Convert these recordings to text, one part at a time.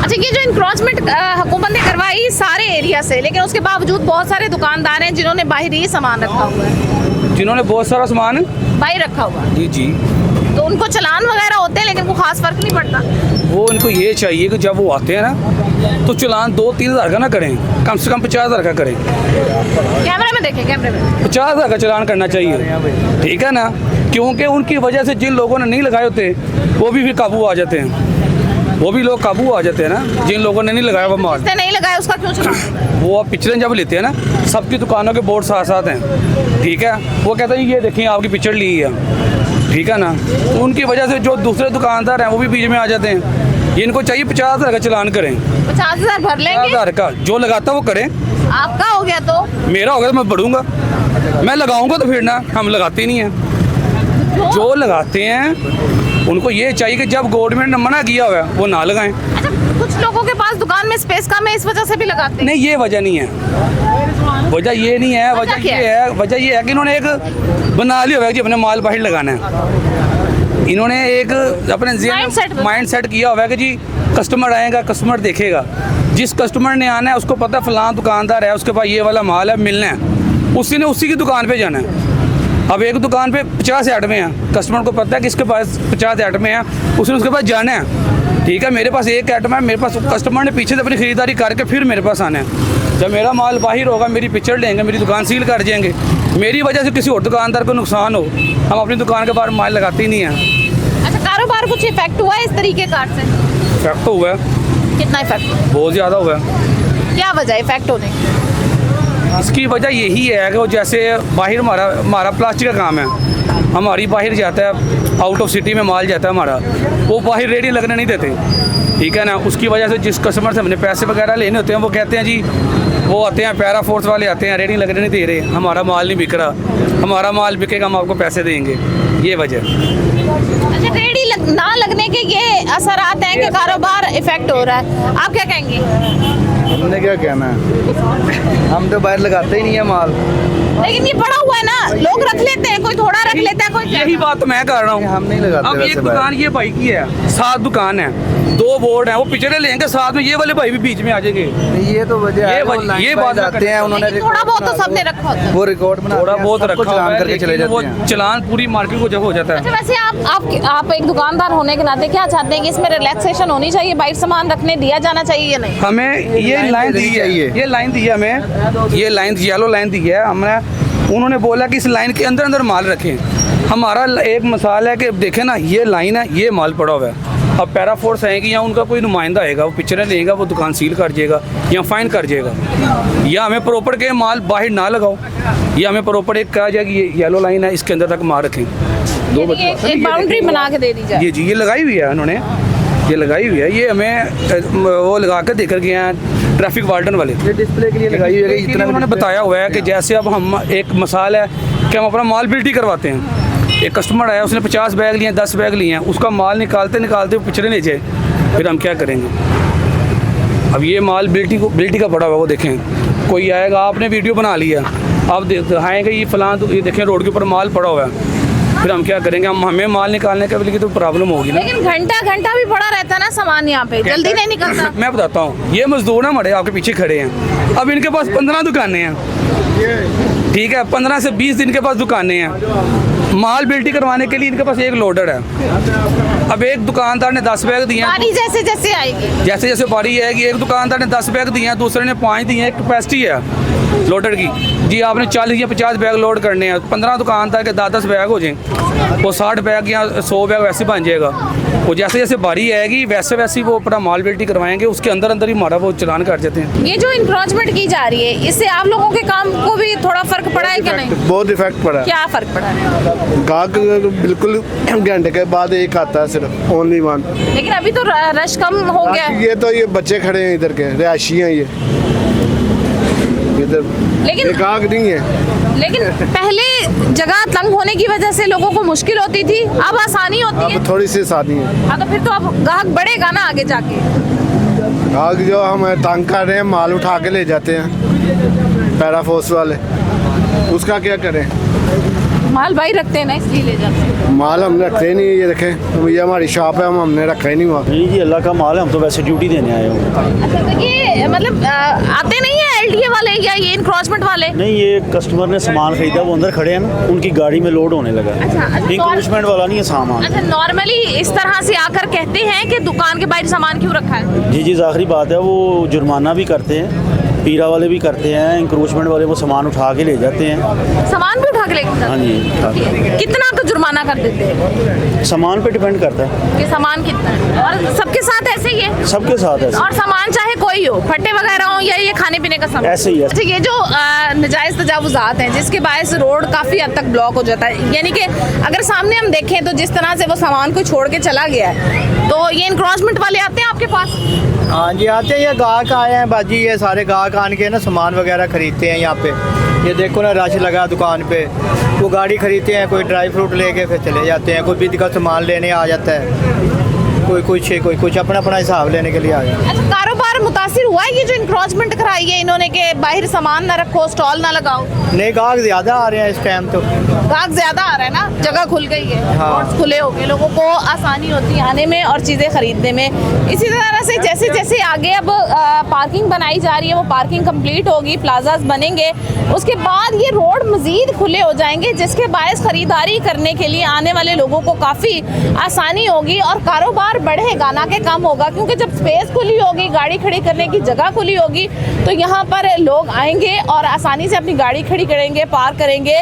अच्छा, ये जो इंक्रोचमेंट हुकूमत ने करवाई सारे एरिया से, लेकिन उसके बावजूद बहुत सारे दुकानदार हैं जिन्होंने बाहर ही सामान रखा हुआ है, जिन्होंने बहुत सारा सामान बाहर रखा हुआ है, जी जी, तो उनको चलान वगैरह होते हैं लेकिन कोई खास फर्क नहीं पड़ता। वो इनको ये चाहिए कि जब वो आते हैं ना तो चलान 2-3 हज़ार का ना करें, कम से कम 50 हज़ार का करें। कैमरा में देखें, कैमरे में 50 हज़ार का चलान करना चाहिए, ठीक है ना, क्योंकि उनकी वजह से जिन लोगों ने नहीं लगाए होते वो भी फिर काबू आ जाते हैं, वो भी लोग काबू आ जाते हैं ना, जिन लोगों ने नहीं लगाया वो माल। जिसने नहीं लगाया उसका क्यों चलान? वो आप पिक्चरें जब लेते हैं ना, सबकी दुकानों के बोर्ड साथ साथ हैं, ठीक है, वो कहते हैं ये देखिए आपकी पिक्चर ली है, ठीक है ना, तो उनकी वजह से जो दूसरे दुकानदार हैं वो भी बीच में आ जाते हैं। इनको चाहिए 50 हज़ार का चलान करें, 50 हज़ार भर 50 लेंगे। हज़ार का जो लगाता वो करें। आपका हो गया तो मेरा होगा तो मैं बढ़ूंगा, मैं लगाऊंगा तो फिर ना, हम लगाते नहीं हैं। जो लगाते हैं उनको ये चाहिए कि जब गवर्नमेंट ने मना किया हुआ है वो ना लगाएं। अच्छा, कुछ लोगों के पास दुकान में स्पेस कम है, इस वजह से भी लगाते हैं। नहीं, ये वजह नहीं है, वजह ये नहीं है, वजह क्या वजह ये है कि इन्होंने एक बना लिया हुआ है कि अपने माल बाहर लगाना है। इन्होंने एक अपने माइंड सेट किया हुआ है कि जी कस्टमर आएगा, कस्टमर देखेगा, जिस कस्टमर ने आना है उसको पता है फलां दुकानदार है, उसके पास ये वाला माल है, मिलना है, उसी ने उसी की दुकान पे जाना है। अब एक दुकान पे 50 आइटमें हैं, कस्टमर को पता है कि इसके पास 50 आइटमें हैं, उसने उसके पास जाना है, ठीक है, मेरे पास एक आइटम है, मेरे पास कस्टमर ने पीछे से अपनी ख़रीदारी करके फिर मेरे पास आना है। जब मेरा माल बाहर होगा, मेरी पिक्चर लेंगे, मेरी दुकान सील कर जाएंगे, मेरी वजह से किसी और दुकानदार को नुकसान हो, हम अपनी दुकान के बाहर माल लगाते ही नहीं हैं। अच्छा, कारोबार कुछ इफेक्ट हुआ है इस तरीके कार से? इफेक्ट तो हुआ है, कितना इफेक्ट? बहुत ज़्यादा हुआ है। क्या वजह है इफेक्ट होने की? इसकी वजह यही है कि वो जैसे बाहर हमारा प्लास्टिक का काम है, हमारी बाहर जाता है, आउट ऑफ सिटी में माल जाता है हमारा, वो बाहर रेडी लगने नहीं देते, ठीक है ना, उसकी वजह से जिस कस्टमर से हमने पैसे वगैरह लेने होते हैं वो कहते हैं जी, वो आते हैं पैरा फोर्स वाले आते हैं, रेडी लगने नहीं दे रहे, हमारा माल नहीं बिक रहा, हमारा माल बिकेगा हम आपको पैसे देंगे, ये वजह। अच्छा, रेडी ना लगने के ये असरात हैं कि कारोबार इफेक्ट हो रहा है, आप क्या कहेंगे? हमने क्या कहना है, हम तो बाहर लगाते ही नहीं है माल। लेकिन ये पड़ा हुआ है ना, लोग रख लेते हैं, कोई थोड़ा रख लेता है, कोई यही बात तो मैं कर रहा हूँ, हम नहीं लगाते। अब एक दुकान ये भाई की है, 7 दुकान है, 2 बोर्ड हैं, वो पिक्चरें लेंगे साथ में, ये वाले भाई भी बीच में आ जाएंगे। ये तो वजह है, ये बात आते हैं, उन्होंने थोड़ा बहुत तो सबने रखा होता है। वो रिकॉर्ड बना थोड़ा बहुत रखा चलान है, करके चले लेकिन वो जाते हैं। चलान पूरी मार्केट को जब हो जाता अच्छा, है। वैसे आप एक दुकानदार होने के नाते क्या चाहते हैं कि इसमें रिलैक्सेशन होनी चाहिए, बाहर सामान रखने दिया जाना चाहिए या नहीं? हमें ये लाइन दी है, ये लाइन दी है हमें, ये लाइन येलो लाइन दी है हमने, उन्होंने बोला कि इस लाइन के अंदर अंदर माल रखें। हमारा एक मिसाल है कि देखें ना, ये लाइन है, ये माल पड़ा हुआ है, अब पैरा फोर्स आएगी या उनका कोई नुमाइंदा आएगा, वो पिक्चरें लेगा, वो दुकान सील कर जाएगा या फाइन कर जाएगा, या हमें प्रॉपर के माल बाहर ना लगाओ, या हमें प्रॉपर एक कहा जाए कि ये येलो लाइन है, इसके अंदर तक माल रखें। एक बाउंड्री बना के दे दी जाए। ये जी, ये लगाई हुई है उन्होंने, ये लगाई हुई है, ये हमें वो लगा कर देकर गए हैं ट्रैफिक वार्डन वाले, ये डिस्प्ले के लिए लगाई हुई है। इतना उन्होंने बताया हुआ है कि जैसे अब हम एक मिसाल है कि हम अपना माल बिल्टी करवाते हैं, एक कस्टमर आया, उसने 50 बैग लिए, 10 बैग लिए हैं, उसका माल निकालते निकालते वो पिछड़े ले जाए, फिर हम क्या करेंगे? अब ये माल बिल्टी का पड़ा हुआ, वो देखें, कोई आएगा, आपने वीडियो बना लिया, आप दिखाएँगे ये फलां, ये देखें रोड के ऊपर माल पड़ा हुआ है, फिर हम क्या करेंगे? हमें माल निकालने के लिए तो प्रॉब्लम होगी ना। लेकिन घंटा भी पड़ा रहता है ना सामान, यहाँ पे जल्दी नहीं निकलता। मैं बताता हूँ, ये मजदूर ना हमारे आपके पीछे खड़े हैं, अब इनके पास 15 दुकानें हैं, ठीक है, 15 से 20 दिन के पास दुकानें हैं, माल बिल्टी करवाने के लिए इनके पास एक लोडर है। अब एक दुकानदार ने 10 बैग दिए हैं, बारी जैसे जैसे आएगी, जैसे जैसे बारी आएगी, एक दुकानदार ने 10 बैग दिए हैं, दूसरे ने 5 दिए हैं, एक कैपेसिटी है लोडर की जी, आपने 40 या 50 बैग लोड करने हैं, 15 दुकानदार के 10-10 बैग हो जाएं, वो 60 बैग या 100 बैग वैसे बन जाएगा। वो जैसे जैसे बारी आएगी वैसे वैसे वो अपना माल बिल्टी करवाएंगे, उसके अंदर अंदर ही हमारा वो चलान कर देते हैं। ये जो इंक्रोचमेंट की जा रही है, इससे आप लोगों के काम को भी थोड़ा फर्क पड़ा है क्या नहीं? बहुत इफेक्ट पड़ा है। क्या फर्क पड़ा है? गाहक बिल्कुल घंटे के बाद एक आता है, सिर्फ ओनली वन। लेकिन अभी तो रश कम हो गया है। ये तो ये बच्चे खड़े हैं इधर के, रिहायशी हैं ये इधर, लेकिन गाहक नहीं है। लेकिन पहले जगह तंग होने की वजह से लोगों को मुश्किल होती थी, अब आसानी होती है। अब थोड़ी सी आसानी है। हाँ, तो फिर तो अब ग्राहक बढ़ेगा ना आगे जाके। गाहक जो हम तंग कर रहे हैं, माल उठा के ले जाते हैं पैरा फोर्स वाले, उसका क्या करें? माल भाई रखते हैं ना इसलिए ले जाते हैं। माल हम रखते नहीं, ये देखें ये हमारी शॉप है, हमने रखा ही नहीं हुआ। नहीं जी, अल्लाह का माल है, हम तो वैसे ड्यूटी देने आए हैं। अच्छा तो ये मतलब आते नहीं है एलडीए वाले या ये इनक्रॉचमेंट वाले? नहीं, ये कस्टमर ने सामान खरीदा, वो अंदर खड़े हैं ना, उनकी गाड़ी में लोड होने लगा। अच्छा, इंक्रोचमेंट वाला नहीं है सामान। अच्छा, नॉर्मली इस तरह से आकर कहते हैं कि दुकान के बाहर सामान क्यों रखा है? जी जी, आखिरी बात है, वो जुर्माना भी करते हैं, पीरा वाले भी करते हैं, इंक्रोचमेंट वाले वो सामान उठा के ले जाते हैं। सामान भी उठा के लेके जाते हैं? हाँ जी, उठा के। कितना का जुर्माना कर देते हैं? सामान पे डिपेंड करता है, कि सामान कितना है, और सबके साथ ऐसे ही है? सबके साथ ऐसे और सामान चाहे कोई हो, फट्टे वगैरह हो या ये खाने पीने का सामान, ऐसे ही है। अच्छा, ये जो नजायज तजावुजात हैं जिसके बायस रोड काफ़ी हद तक ब्लॉक हो जाता है, यानी कि अगर सामने हम देखें तो जिस तरह से वो सामान को छोड़ के चला गया है, तो ये इंक्रोचमेंट वाले आते हैं आपके पास? हाँ जी, आते हैं, ये गाहक आए हैं बाजी, ये सारे गाहक आन के ना सामान वगैरह खरीदते हैं यहाँ पे। ये देखो ना, रश लगा दुकान पे, वो गाड़ी खरीदते हैं, कोई ड्राई फ्रूट लेके फिर चले जाते हैं, कोई बिद का सामान लेने आ जाता है, कोई कुछ अपना अपना हिसाब लेने के लिए आ गया। अच्छा, कारोबार मुतासिर हुआ है ये जो इंक्रोचमेंट कराई है इन्होंने के बाहर सामान ना रखो, स्टॉल ना लगाओ? नए गाहक ज़्यादा आ रहे हैं इस टाइम तो। गाहक ज्यादा आ रहा है ना, जगह खुल गई है, हाँ। रोड्स खुले हो गए, लोगों को आसानी होती है आने में और चीज़ें खरीदने में। इसी तरह से जैसे जैसे आगे अब पार्किंग बनाई जा रही है, वो पार्किंग कंप्लीट होगी, प्लाजाज बनेंगे, उसके बाद ये रोड मजीद खुले हो जाएंगे, जिसके बायस खरीदारी करने के लिए आने वाले लोगों को काफ़ी आसानी होगी और कारोबार बढ़ेगा ना कि कम होगा, क्योंकि जब स्पेस खुली होगी, गाड़ी खड़ी करने की जगह खुली होगी, तो यहाँ पर लोग आएंगे और आसानी से अपनी गाड़ी खड़ी करेंगे, पार्क करेंगे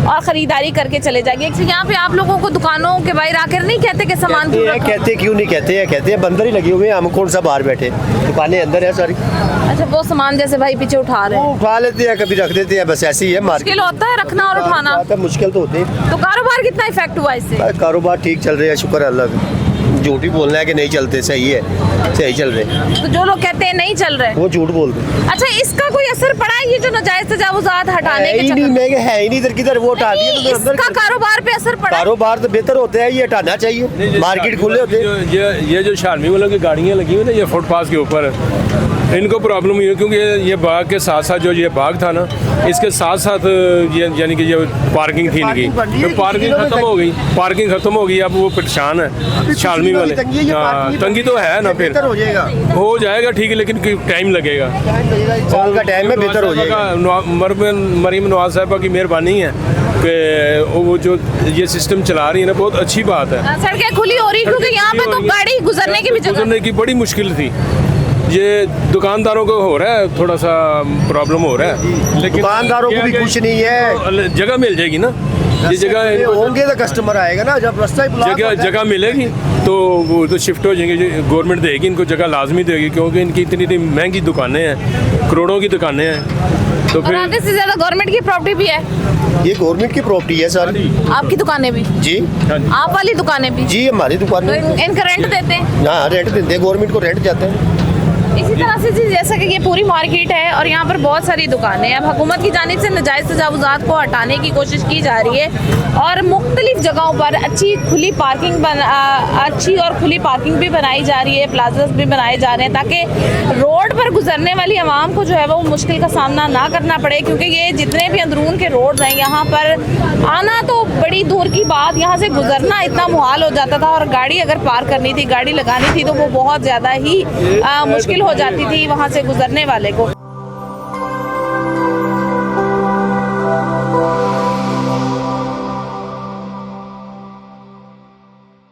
और ख़रीदारी करके चले जाएंगे। यहाँ पे आप लोगों को दुकानों के बाहर आकर नहीं कहते कि सामान क्यों रखा? कहते क्यों नहीं कहते हैं, कहते हैं बंदर ही लगे हुए हैं, हम कौन सा बाहर बैठे, दुकानें अंदर है सारी। अच्छा, वो सामान जैसे भाई पीछे उठा रहे हैं, वो उठा लेते हैं, कभी रख देते हैं, बस ऐसे ही है मार्केट। मुश्किल होता है रखना और उठाना, मुश्किल तो होती है। तो कारोबार कितना इफेक्ट हुआ इससे? कारोबार ठीक चल रहा है, शुक्र है अल्लाह का। झूठ ही बोलना है कि नहीं चलते, सही है, सही चल रहे। तो जो लोग कहते हैं नहीं चल रहे, वो झूठ बोलते हैं। अच्छा, इसका कोई असर पड़ा है ये जो नाजायज तजावुजात हटाने के चक्कर? महंगे है ही नहीं, इधर किधर वो हटा दिए तो इसका कारोबार पे असर पड़ा है? कारोबार तो बेहतर होता है, ये हटाना चाहिए, मार्केट खुले होते हैं। ये जो शालमी वालों की गाड़ियाँ लगी हुई ना, ये फुटपाथ के ऊपर, इनको प्रॉब्लम हुई है क्योंकि ये बाग के साथ साथ जो ये बाग था ना, इसके साथ साथ ये यानी कि ये पार्किंग थी इनकी, तो पार्किंग खत्म हो गई, पार्किंग खत्म हो गई, अब वो परेशान है शालमी वाले। हाँ, तंगी तो है ना, फिर हो जाएगा ठीक है, लेकिन टाइम लगेगा, साल का टाइम में बेहतर हो जाएगा। मरीम नवाज साहबा की मेहरबानी है कि वो जो ये सिस्टम चला रही है ना, बहुत अच्छी बात है। सड़कें खुली हो रही, क्योंकि यहाँ पे तो गाड़ी गुजरने की भी जगह, गुजरने की बड़ी मुश्किल थी। ये दुकानदारों को हो रहा है, थोड़ा सा प्रॉब्लम हो रहा है, लेकिन दुकानदारों को भी कुछ नहीं है, जगह मिल जाएगी ना, ये जगह होंगे तो कस्टमर आएगा ना, जब रास्ता ही जगह मिलेगी तो वो तो शिफ्ट हो जाएंगे, गवर्नमेंट देगी इनको जगह, लाजमी देगी, क्योंकि इनकी इतनी महंगी दुकानें हैं, करोड़ों की दुकानें हैं, तो और फिर आधे से ज्यादा गवर्नमेंट की प्रॉपर्टी भी है। ये गवर्नमेंट की प्रॉपर्टी है सारी। आपकी दुकानें भी? जी, आप वाली दुकानें भी? जी हमारी दुकान तो इनका रेंट देते हैं? हाँ, रेंट देते हैं, गवर्नमेंट को रेंट जाते हैं। इसी तरह से जी, जैसा कि ये पूरी मार्केट है और यहाँ पर बहुत सारी दुकानें हैं, अब हुकूमत की जानिब से नाजायज़ तजावुज़ात को हटाने की कोशिश की जा रही है और मुख्तलिफ जगहों पर अच्छी और खुली पार्किंग भी बनाई जा रही है, प्लाजास भी बनाए जा रहे हैं, ताकि रोड पर गुजरने वाली आवाम को जो है वो मुश्किल का सामना ना करना पड़े, क्योंकि ये जितने भी अंदरून के रोड हैं, यहाँ पर आना तो बड़ी दूर की बात, यहाँ से गुजरना इतना मुहाल हो जाता था, और गाड़ी अगर पार्क करनी थी, गाड़ी लगानी थी, तो वो बहुत ज़्यादा ही मुश्किल हो जाती थी वहाँ से गुजरने वाले को।